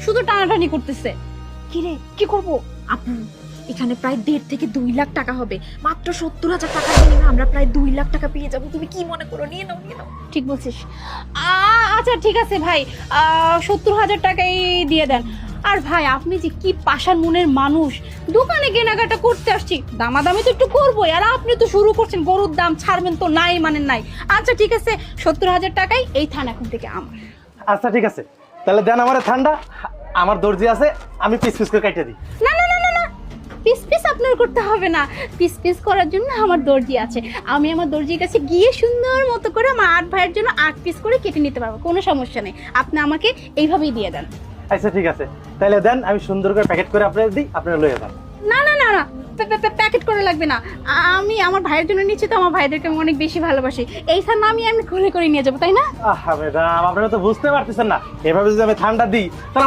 শুধু টানাটানি করতেছে। কিরে কি করব? আপু এখানে প্রায় 1.5 থেকে 2 লাখ টাকা হবে। মাত্র 70,000 টাকা দিলে আমরা প্রায় 2 লাখ টাকা পেয়ে যাবো। তুমি কি মনে করো? নিয়ে নাও, নিয়ে নাও। ঠিক বলছিস। আচ্ছা ঠিক আছে ভাই, 70,000 টাকাই দিয়ে দেন। আর ভাই আপনি যে কি পাষাণ মনের মানুষ, দোকানে কেনাকাটা করতে আসছি, দামাদামি তো একটু করবোই। আর আপনি তো শুরু করছেন গরুর দাম ছাড়বেন তো নাই মানে নাই। আচ্ছা ঠিক আছে, 70,000 টাকাই এই থান এখন থেকে আমার। আচ্ছা ঠিক আছে, তাহলে দেন আমার ঠান্ডা, আমার দর্জি আছে, আমি পিস পিস করে কাটিয়ে দিই। না না না না না, পিস পিস আপনার করতে হবে না। পিস পিস করার জন্য আমার দর্জি আছে। আমি আমার দর্জির কাছে গিয়ে সুন্দর মতো করে আমার 8 ভাইয়ের জন্য 8 পিস করে কেটে নিতে পারবো, কোনো সমস্যা নেই। আপনি আমাকে এইভাবেই দিয়ে দেন। আচ্ছা ঠিক আছে, তাহলে দেন, আমি সুন্দর করে প্যাকেট করে আপনার দিই, আপনারা লয়ে যান। না না না না, প্যাকেট করে লাগবে না। আমি আমার ভাইয়ের জন্য নিচ্ছি তো, আমার ভাইদেরকে আমি অনেক বেশি ভালোবাসি। এই থান আমি খুলে করে নিয়ে যাবো, তাই না? আহা ম্যাডাম, আপনারা তো বুঝতে পারতেছেন না, এভাবে যদি আমি ঠান্ডা দিই তাহলে